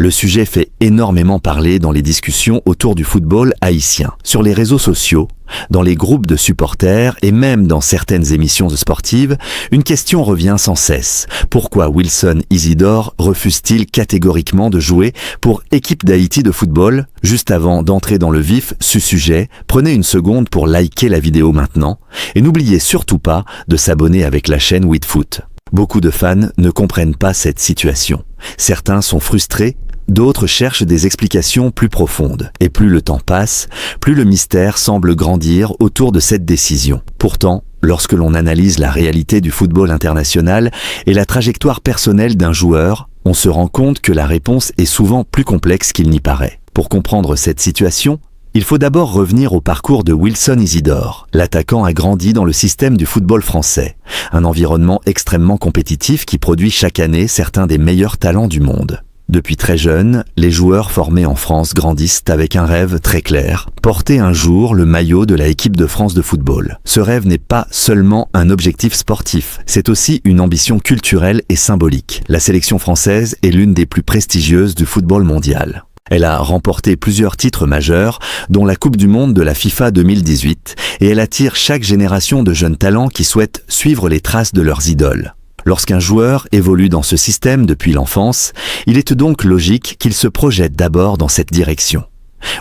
Le sujet fait énormément parler dans les discussions autour du football haïtien, sur les réseaux sociaux, dans les groupes de supporters et même dans certaines émissions sportives, une question revient sans cesse. Pourquoi Wilson Isidore refuse-t-il catégoriquement de jouer pour Équipe d'Haïti de football? Juste avant d'entrer dans le vif du sujet, prenez une seconde pour liker la vidéo maintenant et n'oubliez surtout pas de s'abonner avec la chaîne WithFoot. Beaucoup de fans ne comprennent pas cette situation. Certains sont frustrés, d'autres cherchent des explications plus profondes. Et plus le temps passe, plus le mystère semble grandir autour de cette décision. Pourtant, lorsque l'on analyse la réalité du football international et la trajectoire personnelle d'un joueur, on se rend compte que la réponse est souvent plus complexe qu'il n'y paraît. Pour comprendre cette situation, il faut d'abord revenir au parcours de Wilson Isidore. L'attaquant a grandi dans le système du football français, un environnement extrêmement compétitif qui produit chaque année certains des meilleurs talents du monde. Depuis très jeune, les joueurs formés en France grandissent avec un rêve très clair, porter un jour le maillot de la équipe de France de football. Ce rêve n'est pas seulement un objectif sportif, c'est aussi une ambition culturelle et symbolique. La sélection française est l'une des plus prestigieuses du football mondial. Elle a remporté plusieurs titres majeurs, dont la Coupe du Monde de la FIFA 2018, et elle attire chaque génération de jeunes talents qui souhaitent suivre les traces de leurs idoles. Lorsqu'un joueur évolue dans ce système depuis l'enfance, il est donc logique qu'il se projette d'abord dans cette direction.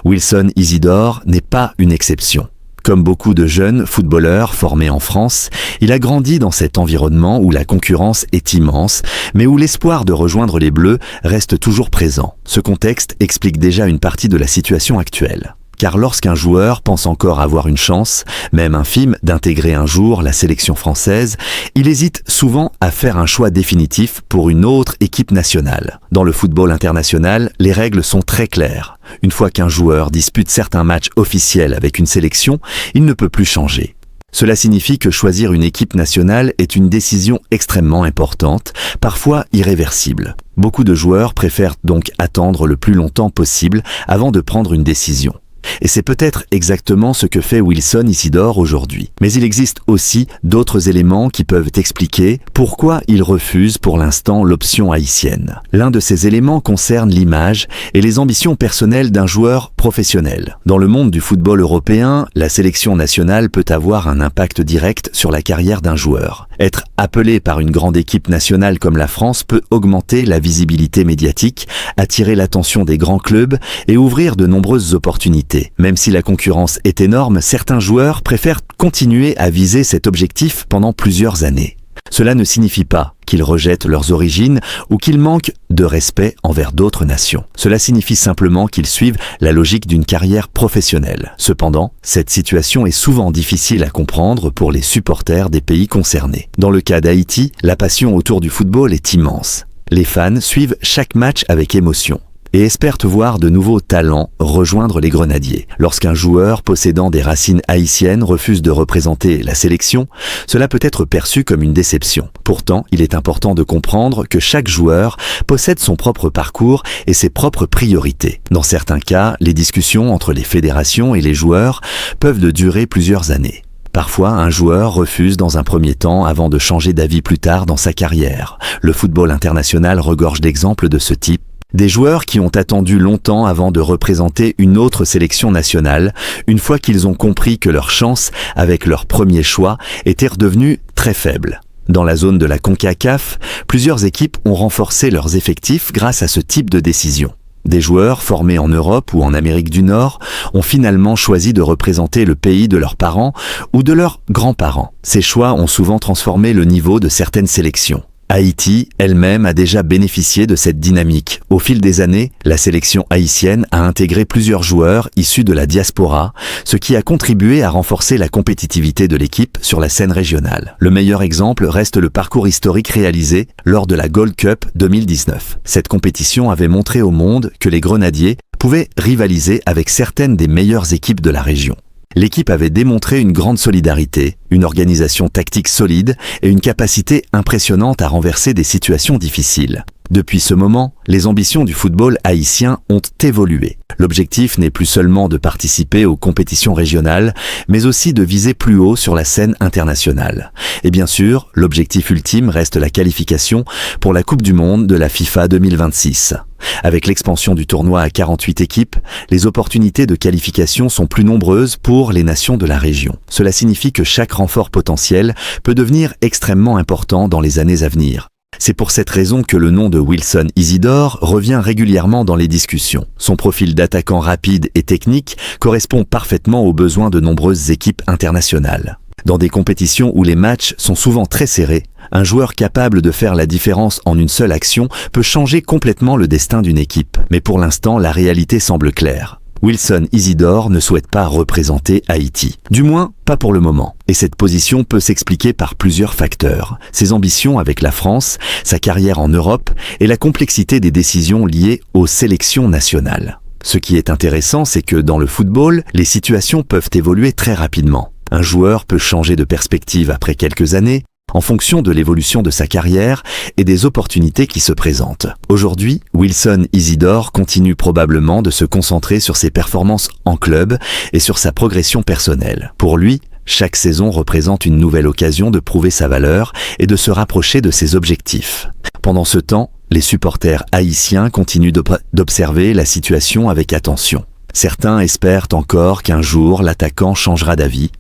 Wilson Isidore n'est pas une exception. Comme beaucoup de jeunes footballeurs formés en France, il a grandi dans cet environnement où la concurrence est immense, mais où l'espoir de rejoindre les Bleus reste toujours présent. Ce contexte explique déjà une partie de la situation actuelle. Car lorsqu'un joueur pense encore avoir une chance, même infime, d'intégrer un jour la sélection française, il hésite souvent à faire un choix définitif pour une autre équipe nationale. Dans le football international, les règles sont très claires. Une fois qu'un joueur dispute certains matchs officiels avec une sélection, il ne peut plus changer. Cela signifie que choisir une équipe nationale est une décision extrêmement importante, parfois irréversible. Beaucoup de joueurs préfèrent donc attendre le plus longtemps possible avant de prendre une décision. Et c'est peut-être exactement ce que fait Wilson Isidore aujourd'hui. Mais il existe aussi d'autres éléments qui peuvent expliquer pourquoi il refuse pour l'instant l'option haïtienne. L'un de ces éléments concerne l'image et les ambitions personnelles d'un joueur professionnel. Dans le monde du football européen, la sélection nationale peut avoir un impact direct sur la carrière d'un joueur. Être appelé par une grande équipe nationale comme la France peut augmenter la visibilité médiatique, attirer l'attention des grands clubs et ouvrir de nombreuses opportunités. Même si la concurrence est énorme, certains joueurs préfèrent continuer à viser cet objectif pendant plusieurs années. Cela ne signifie pas qu'ils rejettent leurs origines ou qu'ils manquent de respect envers d'autres nations. Cela signifie simplement qu'ils suivent la logique d'une carrière professionnelle. Cependant, cette situation est souvent difficile à comprendre pour les supporters des pays concernés. Dans le cas d'Haïti, la passion autour du football est immense. Les fans suivent chaque match avec émotion et espèrent voir de nouveaux talents rejoindre les Grenadiers. Lorsqu'un joueur possédant des racines haïtiennes refuse de représenter la sélection, cela peut être perçu comme une déception. Pourtant, il est important de comprendre que chaque joueur possède son propre parcours et ses propres priorités. Dans certains cas, les discussions entre les fédérations et les joueurs peuvent durer plusieurs années. Parfois, un joueur refuse dans un premier temps avant de changer d'avis plus tard dans sa carrière. Le football international regorge d'exemples de ce type. Des joueurs qui ont attendu longtemps avant de représenter une autre sélection nationale, une fois qu'ils ont compris que leurs chances avec leur premier choix étaient redevenues très faibles. Dans la zone de la CONCACAF, plusieurs équipes ont renforcé leurs effectifs grâce à ce type de décision. Des joueurs formés en Europe ou en Amérique du Nord ont finalement choisi de représenter le pays de leurs parents ou de leurs grands-parents. Ces choix ont souvent transformé le niveau de certaines sélections. Haïti elle-même a déjà bénéficié de cette dynamique. Au fil des années, la sélection haïtienne a intégré plusieurs joueurs issus de la diaspora, ce qui a contribué à renforcer la compétitivité de l'équipe sur la scène régionale. Le meilleur exemple reste le parcours historique réalisé lors de la Gold Cup 2019. Cette compétition avait montré au monde que les Grenadiers pouvaient rivaliser avec certaines des meilleures équipes de la région. L'équipe avait démontré une grande solidarité, une organisation tactique solide et une capacité impressionnante à renverser des situations difficiles. Depuis ce moment, les ambitions du football haïtien ont évolué. L'objectif n'est plus seulement de participer aux compétitions régionales, mais aussi de viser plus haut sur la scène internationale. Et bien sûr, l'objectif ultime reste la qualification pour la Coupe du Monde de la FIFA 2026. Avec l'expansion du tournoi à 48 équipes, les opportunités de qualification sont plus nombreuses pour les nations de la région. Cela signifie que chaque renfort potentiel peut devenir extrêmement important dans les années à venir. C'est pour cette raison que le nom de Wilson Isidore revient régulièrement dans les discussions. Son profil d'attaquant rapide et technique correspond parfaitement aux besoins de nombreuses équipes internationales. Dans des compétitions où les matchs sont souvent très serrés, un joueur capable de faire la différence en une seule action peut changer complètement le destin d'une équipe. Mais pour l'instant, la réalité semble claire. Wilson Isidore ne souhaite pas représenter Haïti. Du moins, pas pour le moment. Et cette position peut s'expliquer par plusieurs facteurs. Ses ambitions avec la France, sa carrière en Europe et la complexité des décisions liées aux sélections nationales. Ce qui est intéressant, c'est que dans le football, les situations peuvent évoluer très rapidement. Un joueur peut changer de perspective après quelques années, en fonction de l'évolution de sa carrière et des opportunités qui se présentent. Aujourd'hui, Wilson Isidore continue probablement de se concentrer sur ses performances en club et sur sa progression personnelle. Pour lui, chaque saison représente une nouvelle occasion de prouver sa valeur et de se rapprocher de ses objectifs. Pendant ce temps, les supporters haïtiens continuent d'observer la situation avec attention. Certains espèrent encore qu'un jour l'attaquant changera d'avis,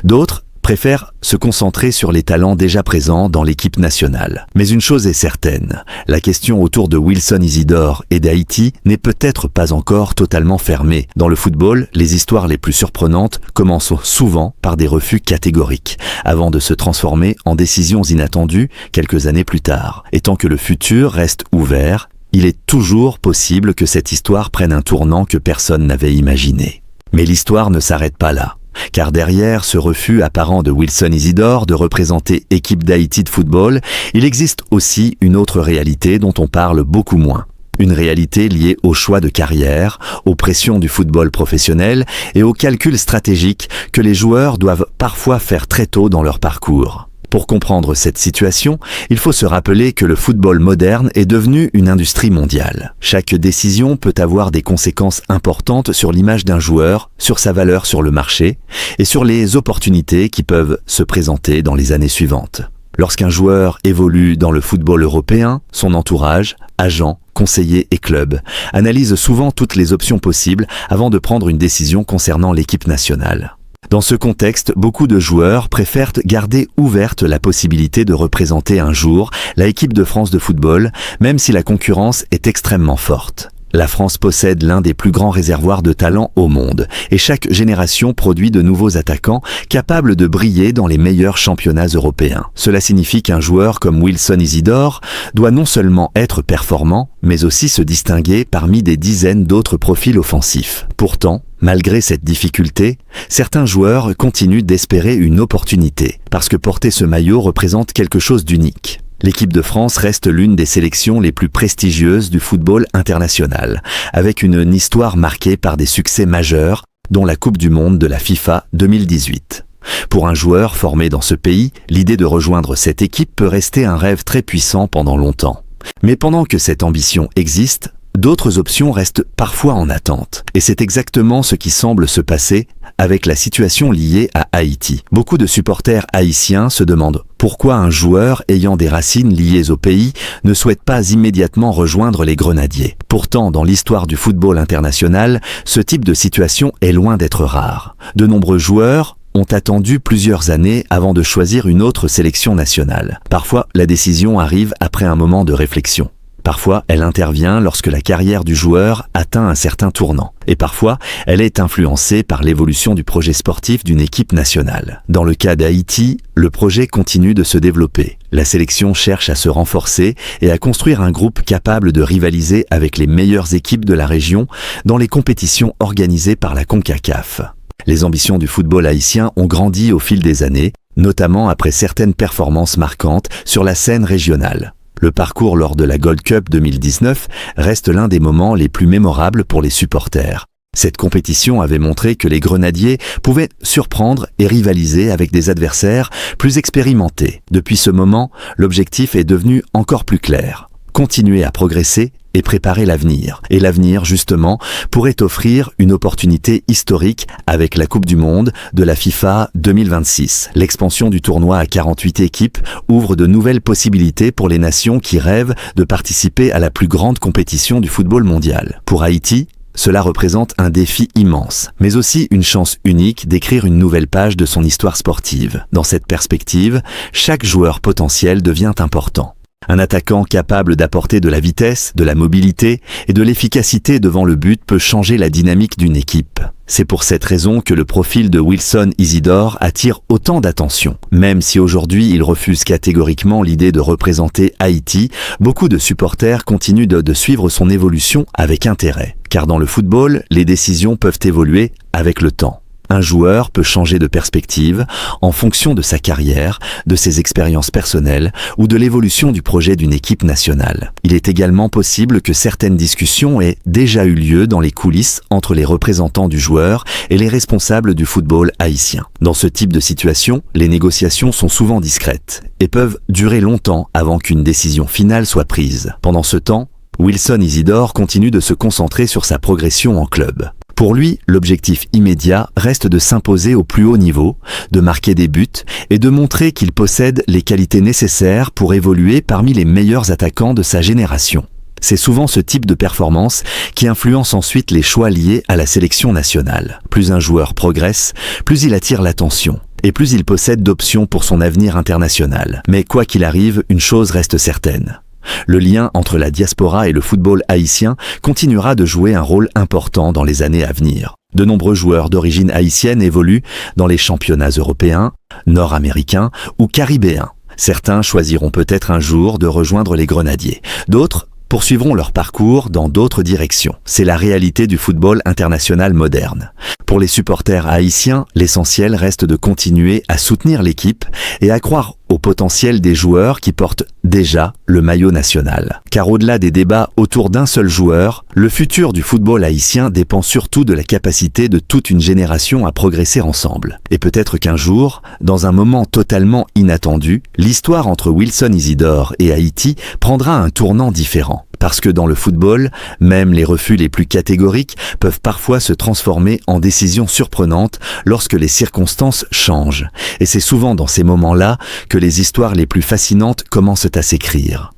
d'autres préfèrent se concentrer sur les talents déjà présents dans l'équipe nationale. Mais une chose est certaine, la question autour de Wilson Isidore et d'Haïti n'est peut-être pas encore totalement fermée. Dans le football, les histoires les plus surprenantes commencent souvent par des refus catégoriques, avant de se transformer en décisions inattendues quelques années plus tard. Et tant que le futur reste ouvert, il est toujours possible que cette histoire prenne un tournant que personne n'avait imaginé. Mais l'histoire ne s'arrête pas là. Car derrière ce refus apparent de Wilson Isidore de représenter équipe d'Haïti de football, il existe aussi une autre réalité dont on parle beaucoup moins. Une réalité liée au choix de carrière, aux pressions du football professionnel et aux calculs stratégiques que les joueurs doivent parfois faire très tôt dans leur parcours. Pour comprendre cette situation, il faut se rappeler que le football moderne est devenu une industrie mondiale. Chaque décision peut avoir des conséquences importantes sur l'image d'un joueur, sur sa valeur sur le marché et sur les opportunités qui peuvent se présenter dans les années suivantes. Lorsqu'un joueur évolue dans le football européen, son entourage, agents, conseillers et clubs analysent souvent toutes les options possibles avant de prendre une décision concernant l'équipe nationale. Dans ce contexte, beaucoup de joueurs préfèrent garder ouverte la possibilité de représenter un jour la équipe de France de football, même si la concurrence est extrêmement forte. La France possède l'un des plus grands réservoirs de talent au monde, et chaque génération produit de nouveaux attaquants capables de briller dans les meilleurs championnats européens. Cela signifie qu'un joueur comme Wilson Isidore doit non seulement être performant, mais aussi se distinguer parmi des dizaines d'autres profils offensifs. Pourtant, malgré cette difficulté, certains joueurs continuent d'espérer une opportunité, parce que porter ce maillot représente quelque chose d'unique. L'équipe de France reste l'une des sélections les plus prestigieuses du football international, avec une histoire marquée par des succès majeurs, dont la Coupe du Monde de la FIFA 2018. Pour un joueur formé dans ce pays, l'idée de rejoindre cette équipe peut rester un rêve très puissant pendant longtemps. Mais pendant que cette ambition existe, d'autres options restent parfois en attente. Et c'est exactement ce qui semble se passer avec la situation liée à Haïti. Beaucoup de supporters haïtiens se demandent pourquoi un joueur ayant des racines liées au pays ne souhaite pas immédiatement rejoindre les Grenadiers. Pourtant, dans l'histoire du football international, ce type de situation est loin d'être rare. De nombreux joueurs ont attendu plusieurs années avant de choisir une autre sélection nationale. Parfois, la décision arrive après un moment de réflexion. Parfois, elle intervient lorsque la carrière du joueur atteint un certain tournant. Et parfois, elle est influencée par l'évolution du projet sportif d'une équipe nationale. Dans le cas d'Haïti, le projet continue de se développer. La sélection cherche à se renforcer et à construire un groupe capable de rivaliser avec les meilleures équipes de la région dans les compétitions organisées par la CONCACAF. Les ambitions du football haïtien ont grandi au fil des années, notamment après certaines performances marquantes sur la scène régionale. Le parcours lors de la Gold Cup 2019 reste l'un des moments les plus mémorables pour les supporters. Cette compétition avait montré que les Grenadiers pouvaient surprendre et rivaliser avec des adversaires plus expérimentés. Depuis ce moment, l'objectif est devenu encore plus clair. continuer à progresser et préparer l'avenir. Et l'avenir, justement, pourrait offrir une opportunité historique avec la Coupe du Monde de la FIFA 2026. L'expansion du tournoi à 48 équipes ouvre de nouvelles possibilités pour les nations qui rêvent de participer à la plus grande compétition du football mondial. Pour Haïti, cela représente un défi immense, mais aussi une chance unique d'écrire une nouvelle page de son histoire sportive. Dans cette perspective, chaque joueur potentiel devient important. Un attaquant capable d'apporter de la vitesse, de la mobilité et de l'efficacité devant le but peut changer la dynamique d'une équipe. C'est pour cette raison que le profil de Wilson Isidore attire autant d'attention. Même si aujourd'hui il refuse catégoriquement l'idée de représenter Haïti, beaucoup de supporters continuent de suivre son évolution avec intérêt. Car dans le football, les décisions peuvent évoluer avec le temps. Un joueur peut changer de perspective en fonction de sa carrière, de ses expériences personnelles ou de l'évolution du projet d'une équipe nationale. Il est également possible que certaines discussions aient déjà eu lieu dans les coulisses entre les représentants du joueur et les responsables du football haïtien. Dans ce type de situation, les négociations sont souvent discrètes et peuvent durer longtemps avant qu'une décision finale soit prise. Pendant ce temps, Wilson Isidore continue de se concentrer sur sa progression en club. Pour lui, l'objectif immédiat reste de s'imposer au plus haut niveau, de marquer des buts et de montrer qu'il possède les qualités nécessaires pour évoluer parmi les meilleurs attaquants de sa génération. C'est souvent ce type de performance qui influence ensuite les choix liés à la sélection nationale. Plus un joueur progresse, plus il attire l'attention et plus il possède d'options pour son avenir international. Mais quoi qu'il arrive, une chose reste certaine. Le lien entre la diaspora et le football haïtien continuera de jouer un rôle important dans les années à venir. De nombreux joueurs d'origine haïtienne évoluent dans les championnats européens, nord-américains ou caribéens. Certains choisiront peut-être un jour de rejoindre les Grenadiers. D'autres poursuivront leur parcours dans d'autres directions. C'est la réalité du football international moderne. Pour les supporters haïtiens, l'essentiel reste de continuer à soutenir l'équipe et à croire au potentiel des joueurs qui portent déjà le maillot national. Car au-delà des débats autour d'un seul joueur, le futur du football haïtien dépend surtout de la capacité de toute une génération à progresser ensemble. Et peut-être qu'un jour, dans un moment totalement inattendu, l'histoire entre Wilson Isidore et Haïti prendra un tournant différent. Parce que dans le football, même les refus les plus catégoriques peuvent parfois se transformer en décisions surprenantes lorsque les circonstances changent. Et c'est souvent dans ces moments-là que les histoires les plus fascinantes commencent à s'écrire.